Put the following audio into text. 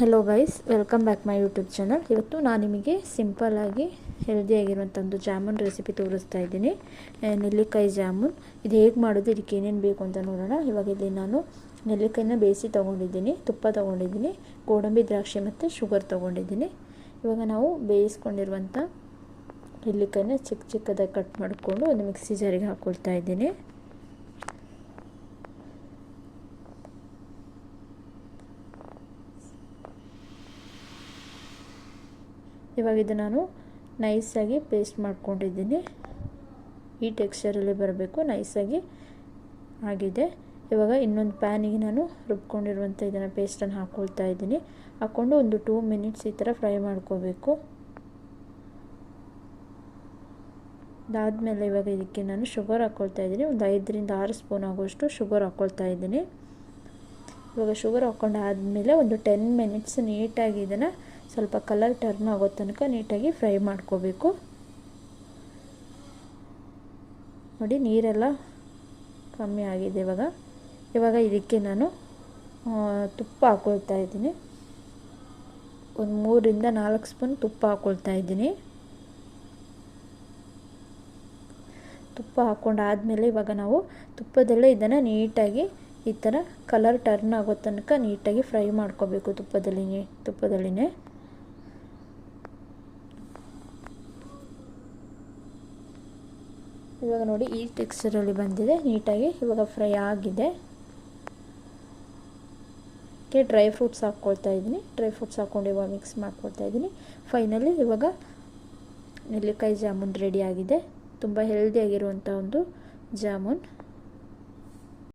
Hello guys, welcome back my YouTube channel. ಇವತ್ತು ನಾನು ನಿಮಗೆ ಸಿಂಪಲ್ಲಾಗಿ ಹೆಲ್ದಿಯಾಗಿರುವಂಥ ಒಂದು ಜಾಮೂನ್ ರೆಸಿಪಿ ತೋರಿಸ್ತಾ ಇದ್ದೀನಿ. ನೆಲ್ಲಿಕಾಯಿ ಜಾಮೂನ್ ಇದು ಹೇಗೆ ಮಾಡೋದು, ಇದಕ್ಕೆ ಏನೇನು ಬೇಕು ಅಂತ ನೋಡೋಣ. ಇವಾಗ ಇಲ್ಲಿ ನಾನು ನೆಲ್ಲಿಕಾಯಿನ ಬೇಯಿಸಿ ತೊಗೊಂಡಿದ್ದೀನಿ, ತುಪ್ಪ ತೊಗೊಂಡಿದ್ದೀನಿ, ಗೋಡಂಬಿ ದ್ರಾಕ್ಷಿ ಮತ್ತು ಶುಗರ್ ತೊಗೊಂಡಿದ್ದೀನಿ. ಇವಾಗ ನಾವು ಬೇಯಿಸ್ಕೊಂಡಿರುವಂಥ ನೆಲ್ಲಿಕಾಯಿನ ಚಿಕ್ಕ ಚಿಕ್ಕದಾಗಿ ಕಟ್ ಮಾಡಿಕೊಂಡು ಒಂದು ಮಿಕ್ಸಿ ಜಾರಿಗೆ ಹಾಕ್ಕೊಳ್ತಾ ಇದ್ದೀನಿ. ಇವಾಗ ಇದು ನಾನು ನೈಸಾಗಿ ಪೇಸ್ಟ್ ಮಾಡ್ಕೊಂಡಿದ್ದೀನಿ. ಈ ಟೆಕ್ಸ್ಚರಲ್ಲಿ ಬರಬೇಕು, ನೈಸಾಗಿ ಆಗಿದೆ. ಇವಾಗ ಇನ್ನೊಂದು ಪ್ಯಾನಿಗೆ ನಾನು ರುಬ್ಕೊಂಡಿರುವಂಥ ಇದನ್ನು ಪೇಸ್ಟನ್ನು ಹಾಕ್ಕೊಳ್ತಾ ಇದ್ದೀನಿ. ಹಾಕ್ಕೊಂಡು ಒಂದು 2 ಮಿನಿಟ್ಸ್ ಈ ಥರ ಫ್ರೈ ಮಾಡ್ಕೋಬೇಕು. ಅದಾದಮೇಲೆ ಇವಾಗ ಇದಕ್ಕೆ ನಾನು ಶುಗರ್ ಹಾಕ್ಕೊಳ್ತಾ ಇದ್ದೀನಿ. ಒಂದು 5 ರಿಂದ 6 ಸ್ಪೂನ್ ಆಗುವಷ್ಟು ಶುಗರ್ ಹಾಕ್ಕೊಳ್ತಾ ಇದ್ದೀನಿ. ಇವಾಗ ಶುಗರ್ ಹಾಕ್ಕೊಂಡಾದಮೇಲೆ ಒಂದು 10 ಮಿನಿಟ್ಸ್ ನೀಟಾಗಿ ಇದನ್ನು ಸ್ವಲ್ಪ ಕಲರ್ ಟರ್ನ್ ಆಗೋ ತನಕ ನೀಟಾಗಿ ಫ್ರೈ ಮಾಡ್ಕೋಬೇಕು. ನೋಡಿ, ನೀರೆಲ್ಲ ಕಮ್ಮಿ ಆಗಿದೆ. ಇವಾಗ ಇದಕ್ಕೆ ನಾನು ತುಪ್ಪ ಹಾಕ್ಕೊಳ್ತಾ ಇದ್ದೀನಿ. ಒಂದು 3 ರಿಂದ 4 ಸ್ಪೂನ್ ತುಪ್ಪ ಹಾಕ್ಕೊಳ್ತಾ ಇದ್ದೀನಿ. ತುಪ್ಪ ಹಾಕ್ಕೊಂಡಾದಮೇಲೆ ಇವಾಗ ನಾವು ತುಪ್ಪದಲ್ಲೇ ಇದನ್ನು ನೀಟಾಗಿ ಈ ಥರ ಕಲರ್ ಟರ್ನ್ ಆಗೋ ತನಕ ನೀಟಾಗಿ ಫ್ರೈ ಮಾಡ್ಕೋಬೇಕು ತುಪ್ಪದಲ್ಲಿನೇ. ಇವಾಗ ನೋಡಿ, ಈ ಟೆಕ್ಸ್ಚರಲ್ಲಿ ಬಂದಿದೆ ನೀಟಾಗಿ. ಇವಾಗ ಫ್ರೈ ಆಗಿದೆ. ಡ್ರೈ ಫ್ರೂಟ್ಸ್ ಹಾಕ್ಕೊಳ್ತಾ ಇದ್ದೀನಿ. ಡ್ರೈ ಫ್ರೂಟ್ಸ್ ಹಾಕ್ಕೊಂಡು ಇವಾಗ ಮಿಕ್ಸ್ ಮಾಡ್ಕೊಳ್ತಾ ಇದ್ದೀನಿ. ಫೈನಲಿ ಇವಾಗ ನೆಲ್ಲಿಕಾಯಿ ಜಾಮೂನ್ ರೆಡಿ ಆಗಿದೆ. ತುಂಬ ಹೆಲ್ದಿಯಾಗಿರುವಂಥ ಒಂದು ಜಾಮೂನ್.